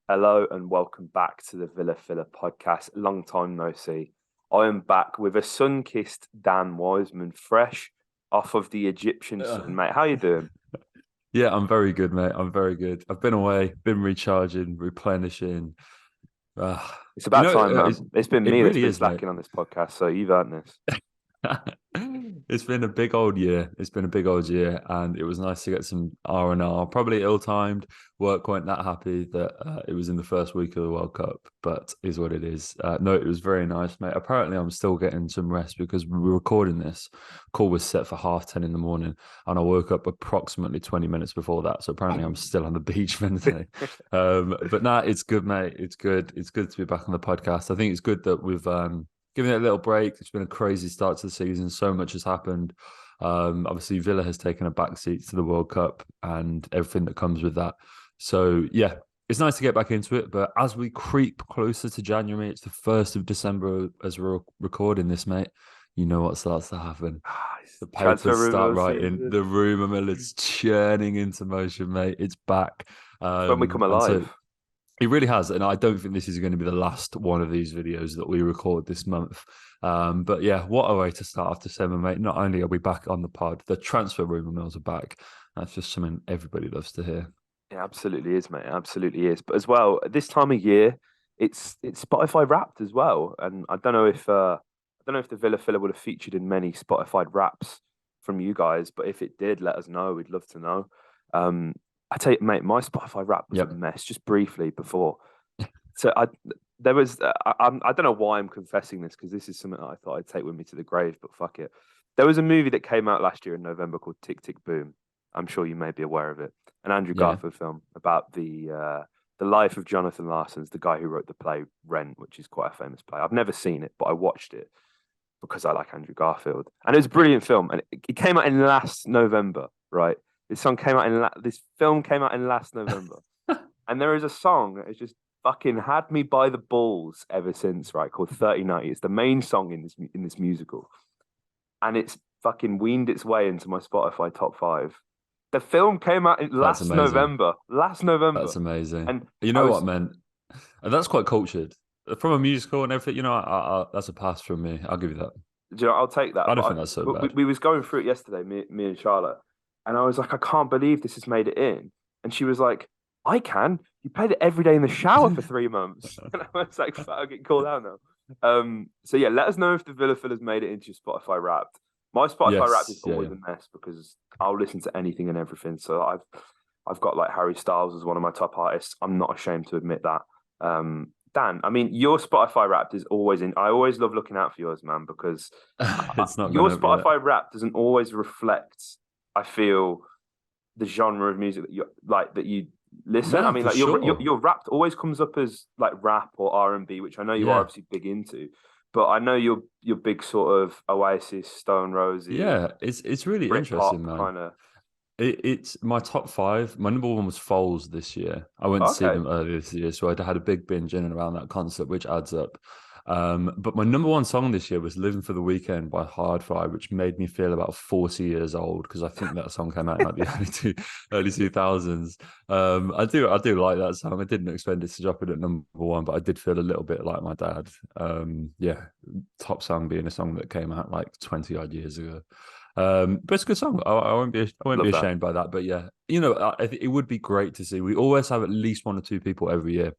Hello and welcome back to the Villa Filler podcast. Long time no see. I am back with a sun-kissed Dan Wiseman, fresh off of the Egyptian sun, Uh, mate. How you doing? yeah, I'm very good, mate. I'm very good. I've been away, been recharging, replenishing. Uh, It's about time, man. it's, It's been it me that's really been is, mate. slacking on this podcast, so you've earned this. It's been a big old year. It's been a big old year, and it was nice to get some R&R. Probably ill-timed. Work weren't that happy that it was in the first week of the World Cup, but is what it is. No, it was very nice, mate. Apparently, I'm still getting some rest because we were recording this. Call was set for 10:30 in the morning, and I woke up approximately 20 minutes before that. So apparently, I'm still on the beach Wednesday. But nah, it's good, mate. It's good. It's good to be back on the podcast. I think it's good that we've giving it a little break. It's been a crazy start to the season. So much has happened. Obviously, Villa has taken a backseat to the World Cup and everything that comes with that. So, yeah, it's nice to get back into it. But as we creep closer to January, it's the 1st of December as we're recording this, mate. You know what starts to happen. The Transfer papers start rumour writing. season. The rumour mill is churning into motion, mate. It's back. It's when we come And so alive. it really has, and I don't think this is going to be the last one of these videos that we record this month. But yeah, what a way to start off December, mate. Not only are we back on the pod, the transfer rumour mills are back. That's just something everybody loves to hear. It absolutely is, mate. It absolutely is. But as well, at this time of year, it's Spotify Wrapped as well. And I don't know if the Villa Filler would have featured in many Spotify Wraps from you guys, but if it did, let us know. We'd love to know. Um, I tell you, mate, my Spotify Wrap was a Yep. mess. Just briefly before, so there was I don't know why I'm confessing this because this is something that I thought I'd take with me to the grave, but fuck it. There was a movie that came out last year in November called Tick Tick Boom. I'm sure you may be aware of it, an Andrew Yeah. Garfield film about the life of Jonathan Larson's the guy who wrote the play Rent, which is quite a famous play. I've never seen it, but I watched it because I like Andrew Garfield, and it was a brilliant film. And it came out in last November, right? This film came out in last November, and there is a song that has just fucking had me by the balls ever since, right? Called 3090. It's the main song in this musical, and it's fucking weaned its way into my Spotify top five. The film came out in That's last amazing. November. Last November. That's amazing. And You I know what, was, man? And that's quite cultured. From a musical and everything, that's a pass from me. I'll give you that. you know, I'll take that. I don't But think that's so bad. we was going through it yesterday, me and Charlotte, and I was like, I can't believe this has made it in. And she was like, I can. You played it every day in the shower for 3 months. And I was like, fuck, I'll get called out now. So yeah, let us know if the Villa Filler's made it into your Spotify Wrapped. My Spotify Wrapped is Yes. Yeah, always yeah. a mess because I'll listen to anything and everything. So I've got like Harry Styles as one of my top artists. I'm not ashamed to admit that. Dan, I mean, your Spotify Wrapped is always in. I always love looking out for yours, man, because It's not your gonna, yeah. Spotify Wrapped doesn't always reflect. I feel the genre of music that you like that you listen. I No, mean, for like sure. your Wrapped always comes up as like rap or R&B, which I know you are Yeah. obviously big into. But I know you're big sort of Oasis, Stone Roses, Yeah, it's really Britpop interesting, man. kind of. It's my top five. My number one was Foles this year. I went to see Okay, them earlier this year, so I had a big binge in and around that concert, which adds up. But my number one song this year was "Living for the Weekend" by Hardfire, which made me feel about 40 years old because I think that song came out in like the early 2000s. I do like that song. I didn't expect it to drop it at number one, but I did feel a little bit like my dad. Yeah, top song being a song that came out like 20 odd years ago. But it's a good song. I won't be love that. ashamed by that. But yeah, I think it would be great to see. We always have at least one or two people every year,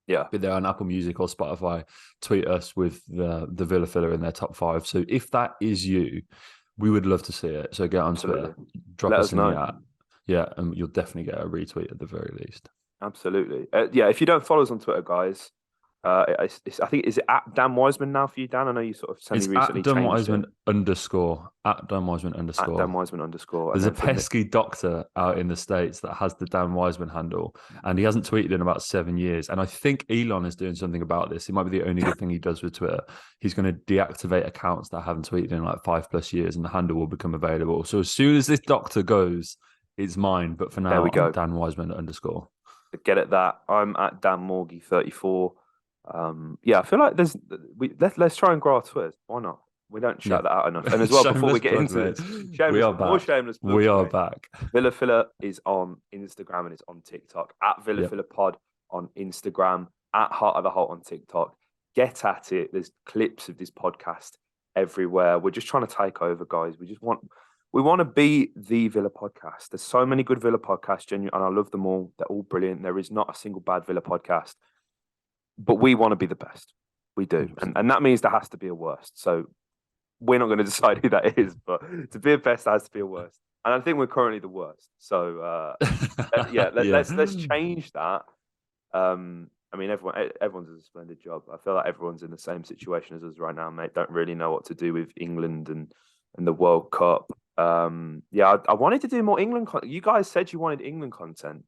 Yeah, be there on Apple Music or Spotify, tweet us with the Villa Filler in their top five. So if that is you, we would love to see it. So get on absolutely. Twitter, drop Let us us in the know. app. Yeah, and you'll definitely get a retweet at the very least. Absolutely. Yeah, if you don't follow us on Twitter, guys, I think is it at Dan Wiseman now for you, Dan? I know you sort of semi It's at recently Dunn changed it Wiseman underscore at Dunn Wiseman at Dan underscore. Wiseman underscore, and There's a then for Nick. pesky doctor out in the States that has the Dan Wiseman handle, and he hasn't tweeted in about 7 years. And I think Elon is doing something about this. It might be the only good thing he does with Twitter. He's going to deactivate accounts that haven't tweeted in like 5+ years, and the handle will become available. So as soon as this doctor goes, it's mine. But for There we now, I'm go. Dan Wiseman underscore. Get at that. I'm at Dan Morgie 34. Yeah, I feel like let's try and grow our Twitters. Why not? We don't Yeah. shout that out enough. And as well, before we Shameless get plug, into mate. this, We shameless, are more back. shameless We plugs, are mate. back. Villa Filler is on Instagram and it's on TikTok at Villa Yep. Filler Pod. on Instagram, at Heart of the Holte on TikTok. Get at it. There's clips of this podcast everywhere. We're just trying to take over, guys. We want to be the Villa podcast. There's so many good Villa podcasts, and I love them all. They're all brilliant. There is not a single bad Villa podcast, but we want to be the best. We do, and that means there has to be a worst. So we're not going to decide who that is, but to be a best, there has to be a worst. And I think we're currently the worst. So let's change that. I mean, everyone's does a splendid job. I feel like everyone's in the same situation as us right now, mate. Don't really know what to do with England and the World Cup. I wanted to do more England content. You guys said you wanted England content,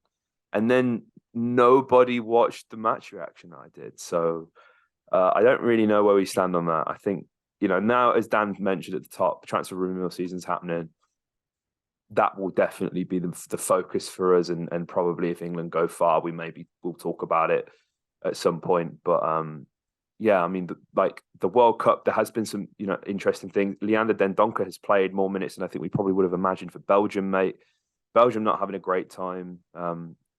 and then nobody watched the match reaction that I did. So I don't really know where we stand on that. I think, now, as Dan mentioned at the top, transfer rumor season's happening. That will definitely be the focus for us, and probably if England go far, we'll talk about it at some point. But I mean, the World Cup, there has been some interesting things. Leander Dendoncker has played more minutes than I think we probably would have imagined for Belgium, mate. Belgium not having a great time.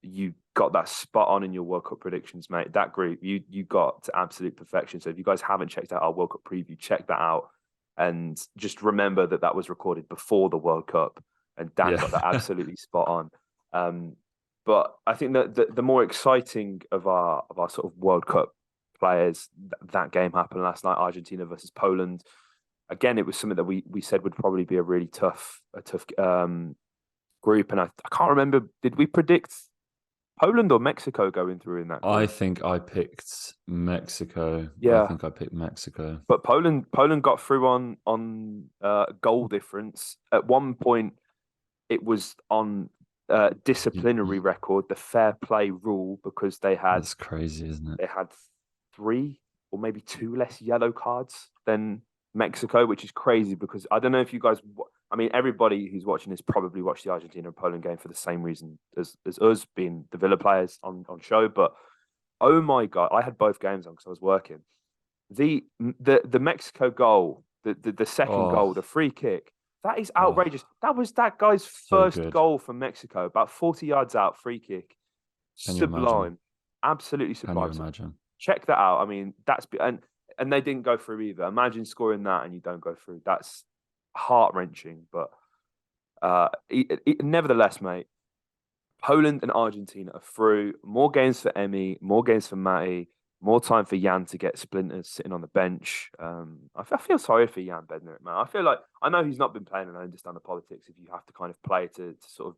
You got that spot on in your World Cup predictions, mate. That group, you got to absolute perfection. So if you guys haven't checked out our World Cup preview, check that out, and just remember that was recorded before the World Cup. And Dan got that absolutely spot on. But I think that the more exciting of our sort of World Cup players, that game happened last night, Argentina versus Poland. Again, it was something that we said would probably be a really tough group. And I can't remember, did we predict Poland or Mexico going through in that group? I think I picked Mexico. Yeah. I think I picked Mexico. But Poland got through on goal difference. At one point, it was on disciplinary record, the fair play rule, because they had... That's crazy, isn't it? They had 3 or maybe 2 less yellow cards than Mexico, which is crazy because I don't know if you guys... I mean, everybody who's watching this probably watched the Argentina and Poland game for the same reason as us, being the Villa players on show. But, oh my God, I had both games on because I was working. The Mexico goal, the second goal, the free kick, that is outrageous. That was that guy's first goal for Mexico, about 40 yards out, free kick. Sublime. Absolutely sublime. Can you imagine? Check that out. I mean, and they didn't go through either. Imagine scoring that and you don't go through. That's heart-wrenching. But nevertheless, mate, Poland and Argentina are through. More games for Emi, more games for Matty, more time for Jan to get splinters sitting on the bench. I feel sorry for Jan Bednar, man. I feel like, I know he's not been playing, and I understand the politics if you have to kind of play to sort of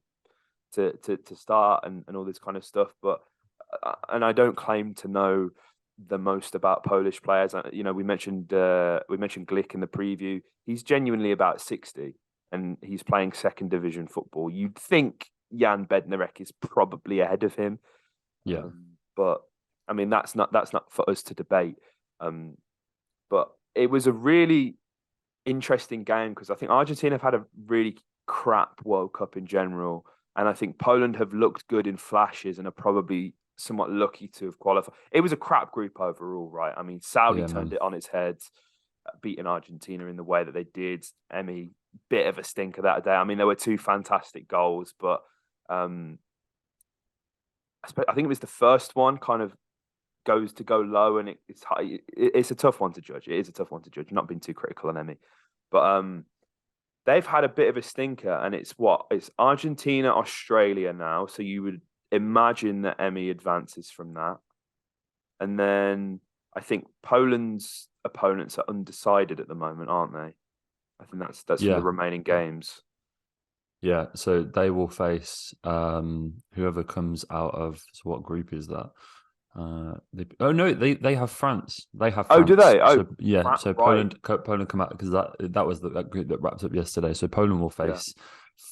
to start and all this kind of stuff. But and I don't claim to know the most about Polish players. We mentioned Glick in the preview. He's genuinely about 60, and he's playing second division football. You'd think Jan Bednarek is probably ahead of him. Yeah, but I mean, that's not for us to debate. But it was a really interesting game because I think Argentina have had a really crap World Cup in general. And I think Poland have looked good in flashes and are probably somewhat lucky to have qualified. It was a crap group overall, right? I mean, Saudi turned it on its head, beating Argentina in the way that they did. Emi, bit of a stinker that day. I mean, there were 2 fantastic goals, but I think it was the first one kind of go low, and it's a tough one to judge. It is a tough one to judge. Not being too critical on Emi, but they've had a bit of a stinker, and it's Argentina, Australia now. So you would imagine that Emi advances from that, and then I think Poland's opponents are undecided at the moment, aren't they? I think that's for the remaining games. Yeah, so they will face whoever comes out of. So what group is that? They have France. They have France. Oh, do they? So, yeah. France, so Poland come out because that was that group that wrapped up yesterday. So Poland will face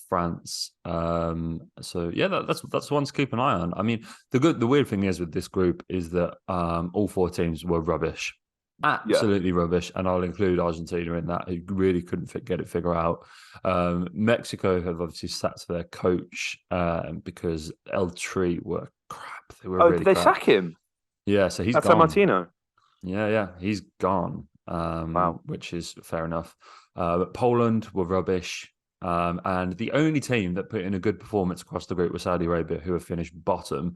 France. So yeah, that's one to keep an eye on. I mean, the weird thing is with this group is that all 4 teams were rubbish. Absolutely rubbish, and I'll include Argentina in that, who really couldn't figure out. Mexico have obviously sacked their coach because El Tri were crap. They were really did they sack him? Yeah, so he's gone. San Martino. Yeah, he's gone. Wow, which is fair enough. But Poland were rubbish, and the only team that put in a good performance across the group was Saudi Arabia, who have finished bottom.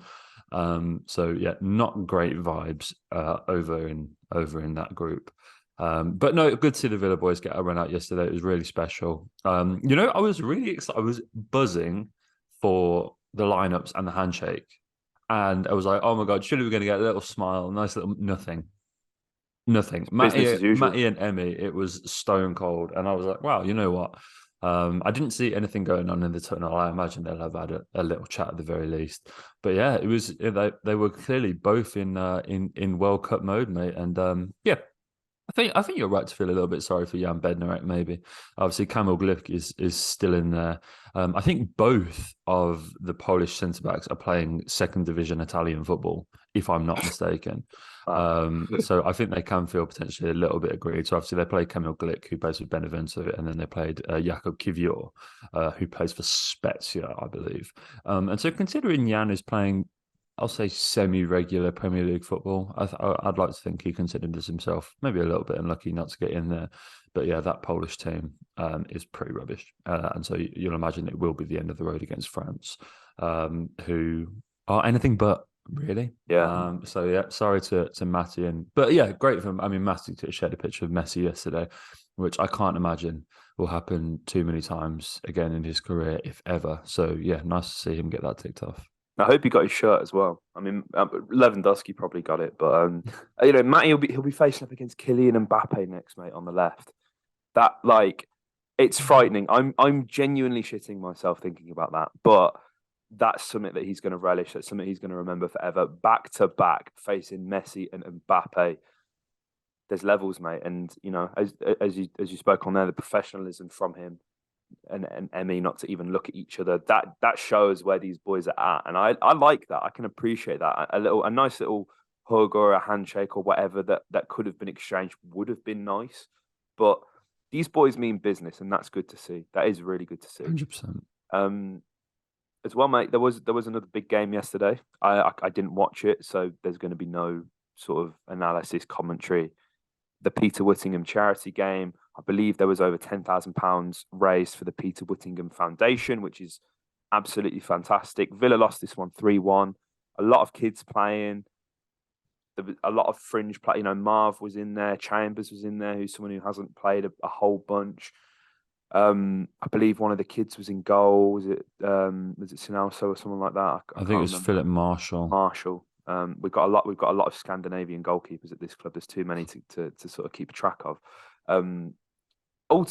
So yeah, not great vibes over in that group. But no, good to see the Villa boys get a run out yesterday. It was really special. I was really excited. I was buzzing for the lineups and the handshake. And I was like, oh my God, surely we're going to get a little smile, nice little nothing. Nothing. Business as usual. Matty and Emmy, it was stone cold. And I was like, wow, you know what? I didn't see anything going on in the tunnel. I imagine they'll have had a little chat at the very least. But yeah, it was they were clearly both in World Cup mode, mate. And yeah, I think you're right to feel a little bit sorry for Jan Bednarek, maybe. Obviously, Kamil Glik is still in there. I think both of the Polish centre backs are playing second division Italian football, if I'm not mistaken. Wow. So I think they can feel potentially a little bit aggrieved. So obviously they played Kamil Glik, who plays with Benevento, and then they played Jakub Kivior, who plays for Spezia, I believe. And so considering Jan is playing, I'll say semi-regular Premier League football, I'd like to think he considered this himself. Maybe a little bit unlucky not to get in there. But yeah, that Polish team is pretty rubbish. And so you'll imagine it will be the end of the road against France, who are anything but. Really? Yeah. So yeah, sorry to Matty but yeah, great for him. I mean, Matty shared a picture of Messi yesterday, which I can't imagine will happen too many times again in his career, if ever. So yeah, nice to see him get that ticked off. I hope he got his shirt as well. I mean, Lewandowski probably got it, but Matty he'll be facing up against Kylian Mbappe next, mate, on the left. That like, it's frightening. I'm genuinely shitting myself thinking about that, but that's something that he's going to relish. That's something he's going to remember forever. Back to back, facing Messi and Mbappe. There's levels, mate, and as you spoke on there, the professionalism from him and Emmy not to even look at each other. That shows where these boys are at, and I like that. I can appreciate that. A nice little hug or a handshake or whatever that could have been exchanged would have been nice, but these boys mean business, and that's good to see. That is really good to see. 100%. As well, mate. There was another big game yesterday. I didn't watch it, so there's going to be no sort of analysis commentary. The Peter Whittingham charity game. I believe there was over £10,000 raised for the Peter Whittingham Foundation, which is absolutely fantastic. Villa lost this one 3-1. A lot of kids playing. There was a lot of fringe play. Marv was in there. Chambers was in there, who's someone who hasn't played a whole bunch. I believe one of the kids was in goal. Was it Sinalso or someone like that? I think it was Philip Marshall. Marshall. We've got a lot of Scandinavian goalkeepers at this club. There's too many to sort of keep track of.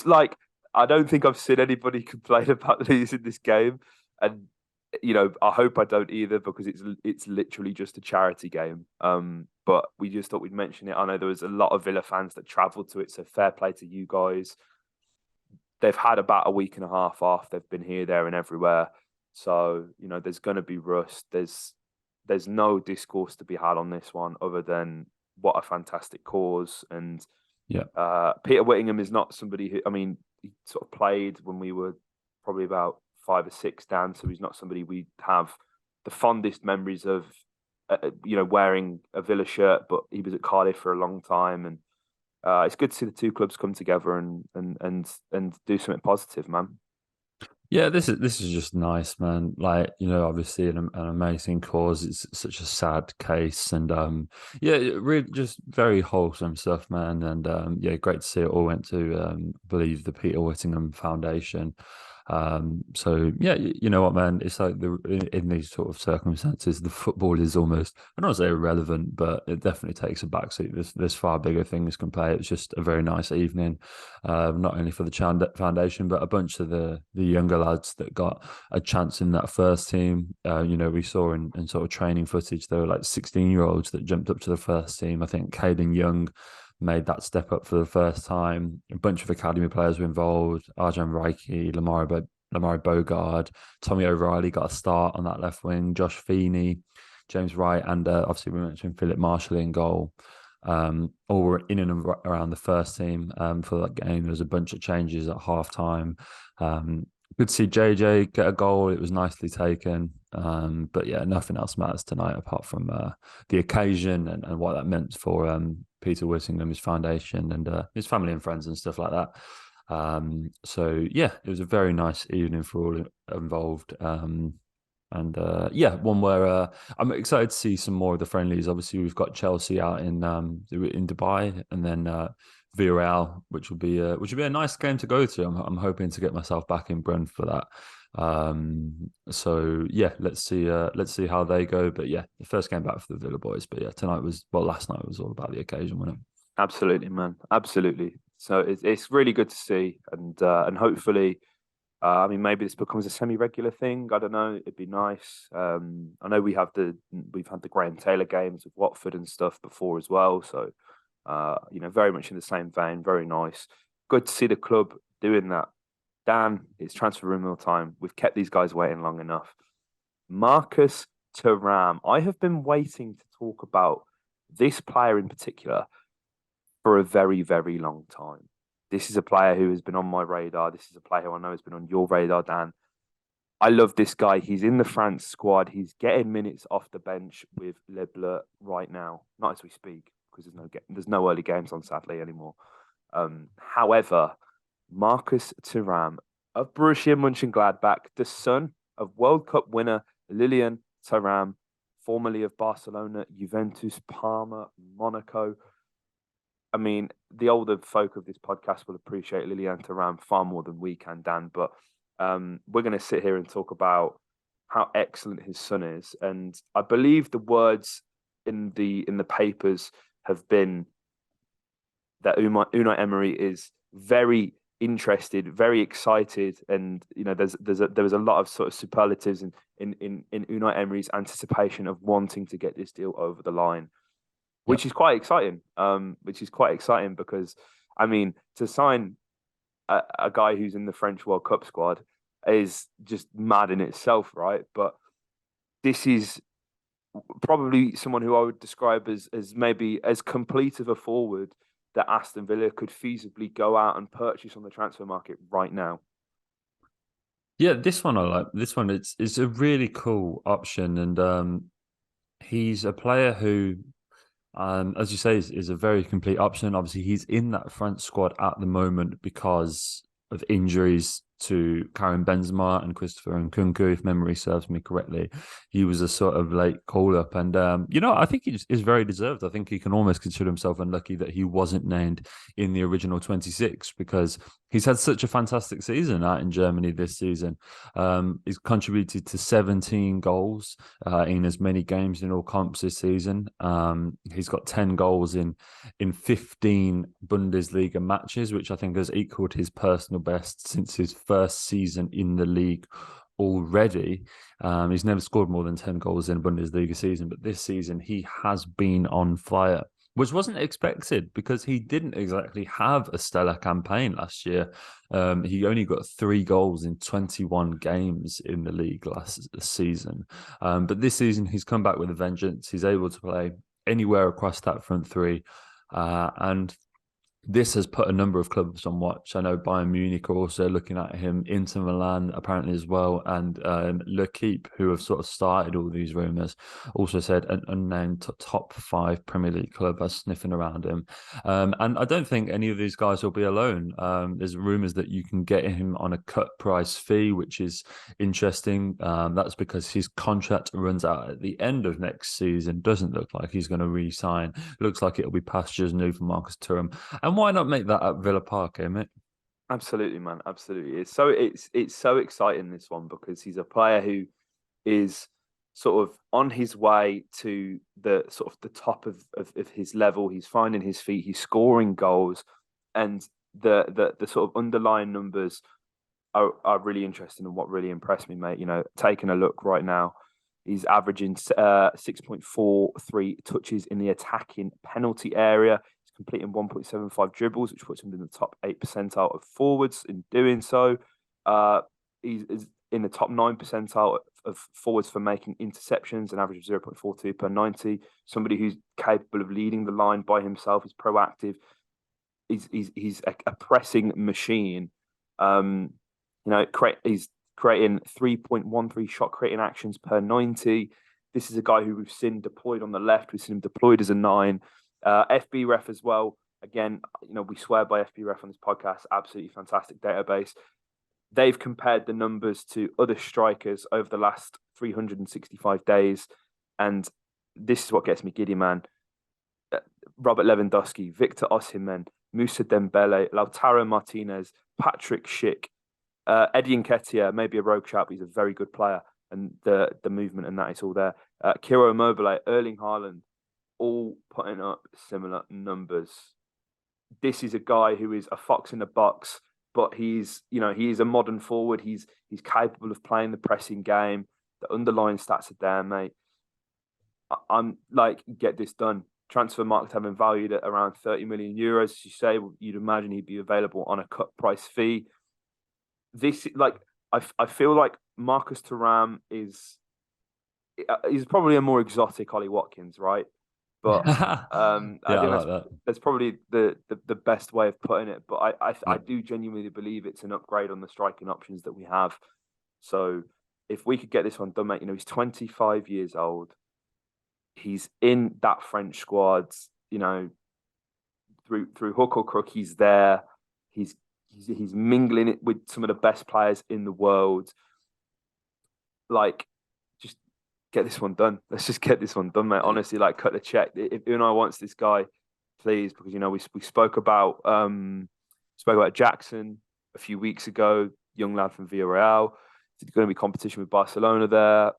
Like, I don't think I've seen anybody complain about losing this game, and I hope I don't either, because it's literally just a charity game. But we just thought we'd mention it. I know there was a lot of Villa fans that travelled to it, so fair play to you guys. They've had about a week and a half off. They've been here, there, and everywhere. So there's going to be rust. There's no discourse to be had on this one other than what a fantastic cause. And yeah, Peter Whittingham is not somebody who, I mean, he sort of played when we were probably about 5 or 6 down. So he's not somebody we have the fondest memories of, wearing a Villa shirt, but he was at Cardiff for a long time. And it's good to see the two clubs come together and do something positive, man. Yeah, this is just nice, man. Like, obviously an amazing cause. It's such a sad case, and yeah, really just very wholesome stuff, man. And yeah, great to see it all went to I believe the Peter Whittingham Foundation. So yeah, you know what, man? It's like in these sort of circumstances, the football is almost, I don't want to say irrelevant, but it definitely takes a backseat. There's far bigger things can play. It's just a very nice evening, not only for the foundation, but a bunch of the younger lads that got a chance in that first team. We saw in sort of training footage, there were like 16-year-olds that jumped up to the first team. I think Caden Young made that step up for the first time. A bunch of academy players were involved. Arjan Reiki, Lamari Bogard, Tommy O'Reilly got a start on that left wing. Josh Feeney, James Wright, and obviously we mentioned Philip Marshall in goal. All were in and around the first team for that game. There was a bunch of changes at half time. Good to see JJ get a goal. It was nicely taken. But yeah, nothing else matters tonight apart from the occasion and what that meant for Peter Whittingham, his foundation, and his family and friends and stuff like that. So yeah, it was a very nice evening for all involved. And And one where I'm excited to see some more of the friendlies. Obviously, we've got Chelsea out in Dubai, and then Villarreal, which will be a nice game to go to. I'm hoping to get myself back in Brun for that. So yeah, let's see how they go. But yeah, the first game back for the Villa boys. But yeah, last night was all about the occasion, wasn't it? Absolutely, man. Absolutely. So it's really good to see, and hopefully, I mean, maybe this becomes a semi-regular thing. I don't know. It'd be nice. I know we've had the Graham Taylor games with Watford and stuff before as well. So, very much in the same vein. Very nice. Good to see the club doing that. Dan, it's transfer rumour time. We've kept these guys waiting long enough. Marcus Thuram. I have been waiting to talk about this player in particular for a very, very long time. This is a player who has been on my radar. This is a player who I know has been on your radar, Dan. I love this guy. He's in the France squad. He's getting minutes off the bench with Le Bleu right now. Not as we speak, because there's no early games on Saturday anymore. However, Marcus Thuram of Borussia Mönchengladbach, the son of World Cup winner Lilian Thuram, formerly of Barcelona, Juventus, Parma, Monaco. I mean, the older folk of this podcast will appreciate Lilian Thuram far more than we can, Dan. But we're going to sit here and talk about how excellent his son is, and I believe the words in the papers have been that Unai Emery is very interested, very excited, and there was a lot of sort of superlatives in Unai Emery's anticipation of wanting to get this deal over the line, which is quite exciting. Because, I mean, to sign a guy who's in the French World Cup squad is just mad in itself, right? But this is probably someone who I would describe as maybe as complete of a forward that Aston Villa could feasibly go out and purchase on the transfer market right now. Yeah, this one I like. This one it's a really cool option, and he's a player who, as you say, is a very complete option. Obviously, he's in that front squad at the moment because of injuries to Karim Benzema and Christopher Nkunku, if memory serves me correctly. He was a sort of late call-up. And, I think he is very deserved. I think he can almost consider himself unlucky that he wasn't named in the original 26 because he's had such a fantastic season out in Germany this season. He's contributed to 17 goals in as many games in all comps this season. He's got 10 goals in 15 Bundesliga matches, which I think has equaled his personal best since his first season in the league already. He's never scored more than 10 goals in a Bundesliga season, but this season he has been on fire, which wasn't expected because he didn't exactly have a stellar campaign last year. He only got 3 goals in 21 games in the league last season. But this season, he's come back with a vengeance. He's able to play anywhere across that front three. And this has put a number of clubs on watch. I know Bayern Munich are also looking at him, Inter Milan apparently as well, and L'Équipe, who have sort of started all these rumours, also said an unnamed top 5 Premier League club are sniffing around him. And I don't think any of these guys will be alone. There's rumours that you can get him on a cut price fee, which is interesting. That's because his contract runs out at the end of next season. Doesn't look like he's going to re-sign. Looks like it'll be pastures new for Marcus Thuram. And why not make that at Villa Park, mate? Absolutely, man. Absolutely. It's so exciting, this one, because he's a player who is sort of on his way to the sort of the top of his level. He's finding his feet, he's scoring goals, and the sort of underlying numbers are really interesting and what really impressed me, mate. Taking a look right now, he's averaging 6.43 touches in the attacking penalty area, completing 1.75 dribbles, which puts him in the top 8 percentile of forwards in doing so. He's in the top 9 percentile of forwards for making interceptions, an average of 0.42 per 90. Somebody who's capable of leading the line by himself. He's proactive. He's a pressing machine. He's creating 3.13 shot creating actions per 90. This is a guy who we've seen deployed on the left. We've seen him deployed as a 9. FB Ref as well. Again, we swear by FB Ref on this podcast. Absolutely fantastic database. They've compared the numbers to other strikers over the last 365 days. And this is what gets me giddy, man. Robert Lewandowski, Victor Osimhen, Moussa Dembele, Lautaro Martinez, Patrick Schick, Eddie Nketiah, maybe a rogue shout, but he's a very good player. And the movement and that is all there. Ciro Immobile, Erling Haaland, all putting up similar numbers. This is a guy who is a fox in the box, but he's a modern forward. He's capable of playing the pressing game. The underlying stats are there, mate. I'm like, get this done. Transfer market having valued at around 30 million euros. As you say, you'd imagine he'd be available on a cut price fee. This, like, I feel like Marcus Thuram is probably a more exotic Ollie Watkins, right? But Yeah, I I think like that. that's probably the best way of putting it. But I do genuinely believe it's an upgrade on the striking options that we have. So if we could get this one done, mate, he's 25 years old. He's in that French squad, through hook or crook, he's there. He's mingling it with some of the best players in the world. Like, just get this one done. Let's just get this one done, mate. Honestly, like, cut the check. If Unai wants this guy, please, because we spoke about Jackson a few weeks ago, young lad from Villarreal. There's going to be competition with Barcelona there.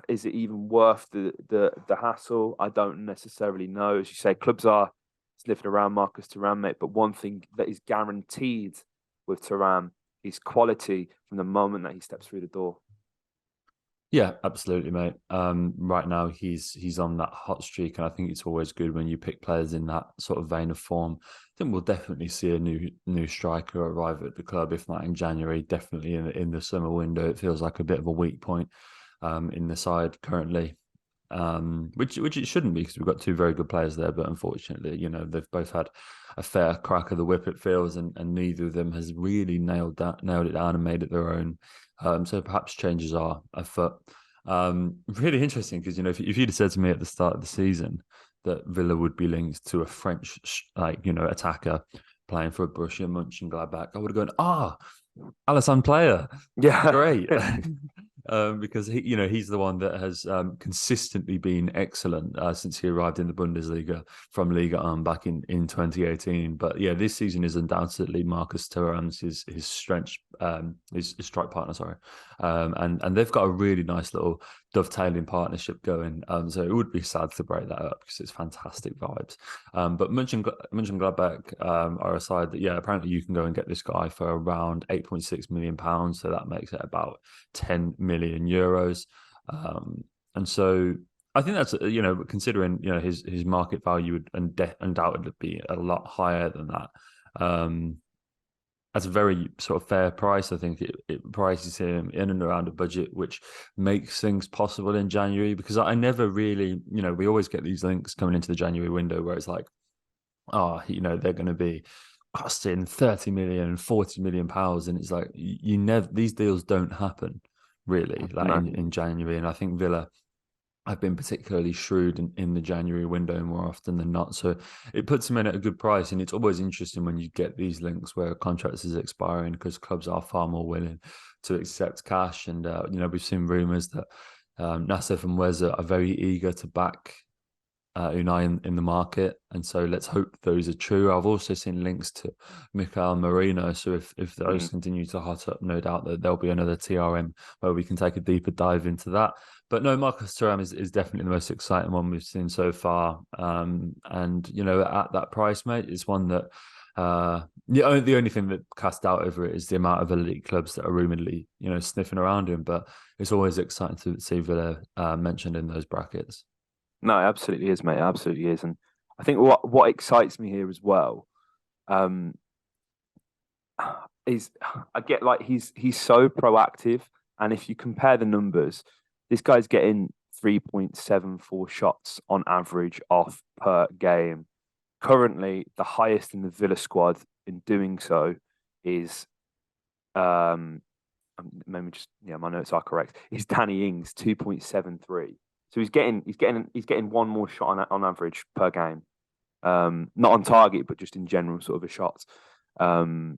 Is it even worth the hassle? I don't necessarily know. As you say, clubs are sniffing around Marcus Thuram, mate. But one thing that is guaranteed with Thuram is quality from the moment that he steps through the door. Yeah, absolutely, mate. Right now he's on that hot streak, and I think it's always good when you pick players in that sort of vein of form. I think we'll definitely see a new striker arrive at the club, if not in January, definitely in the summer window. It feels like a bit of a weak point in the side currently, which it shouldn't be, because we've got two very good players there. But unfortunately, they've both had a fair crack of the whip, it feels, and neither of them has really nailed it down and made it their own. So perhaps changes are afoot. Really interesting, because if you'd have said to me at the start of the season that Villa would be linked to a French attacker playing for Borussia Mönchengladbach, I would have gone, Alassane Player, Yeah, great. Because he's the one that has consistently been excellent since he arrived in the Bundesliga from Liga 1 back in 2018. But yeah, this season is undoubtedly Marcus Thuram's his strength, his strike partner, sorry, and they've got a really nice little dovetailing partnership going. So it would be sad to break that up, because it's fantastic vibes. But Mönchengladbach are a side that, apparently you can go and get this guy for around £8.6 million. So that makes it about 10 million euros. And so I think that's, considering, his market value would undoubtedly be a lot higher than that. That's a very sort of fair price. I think it prices him in and around a budget, which makes things possible in January, because I never really, we always get these links coming into the January window where it's like, they're going to be costing 30 million and 40 million pounds. And it's like, these deals don't happen really, like in January. And I think Villa have been particularly shrewd in the January window more often than not. So it puts them in at a good price. And it's always interesting when you get these links where contracts is expiring, because clubs are far more willing to accept cash. And, we've seen rumours that Nassef and Wes are very eager to back Unai in the market, and so let's hope those are true. I've also seen links to Mikel Merino, so if those continue to hot up, no doubt that there'll be another TRM where we can take a deeper dive into that. But no, Marcus Thuram is definitely the most exciting one we've seen so far, and at that price, mate, it's one that the only thing that cast doubt over it is the amount of elite clubs that are rumoredly sniffing around him. But it's always exciting to see Villa mentioned in those brackets. No, it absolutely is, mate. It absolutely is. And I think what excites me here as well, is I get, like, he's so proactive. And if you compare the numbers, this guy's getting 3.74 shots on average off per game. Currently, the highest in the Villa squad in doing so is, maybe just, my notes are correct, is Danny Ings, 2.73. So he's getting one more shot on average per game, not on target, but just in general, sort of a shot. And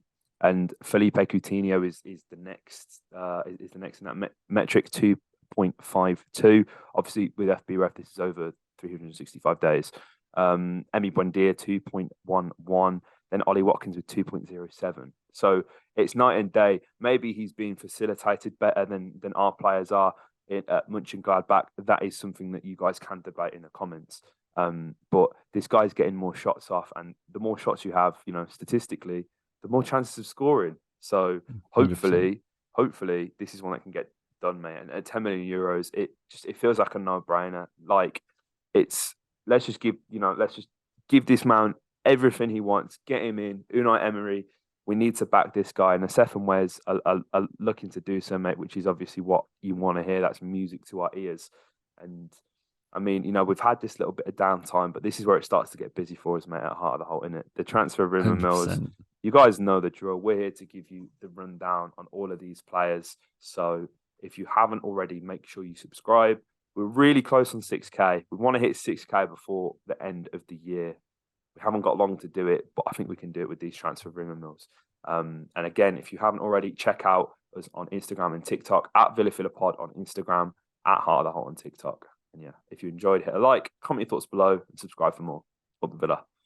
Felipe Coutinho is the next in that metric, 2.52. Obviously, with FBref, this is over 365 days. Emi Buendia, 2.11. Then Ollie Watkins with 2.07. So it's night and day. Maybe he's being facilitated better than our players are at Mönchengladbach. That is something that you guys can debate in the comments. But this guy's getting more shots off, and the more shots you have, statistically, the more chances of scoring. So hopefully this is one that can get done, mate. And at 10 million euros, it feels like a no-brainer. Like let's just give this man everything he wants. Get him in. Unai Emery, we need to back this guy. And the Asef and Wes are looking to do so, mate, which is obviously what you want to hear. That's music to our ears. And I mean, we've had this little bit of downtime, but this is where it starts to get busy for us, mate, at Heart of the Holte, innit? The transfer of Ruben Mills. You guys know the drill. We're here to give you the rundown on all of these players. So if you haven't already, make sure you subscribe. We're really close on 6K. We want to hit 6K before the end of the year. We haven't got long to do it, but I think we can do it with these transfer of Ruben Mills. And again, if you haven't already, check out us on Instagram and TikTok, at VillaPod on Instagram, at Heart of the Holte on TikTok. And yeah, if you enjoyed, hit a like, comment your thoughts below, and subscribe for more. Up the Villa.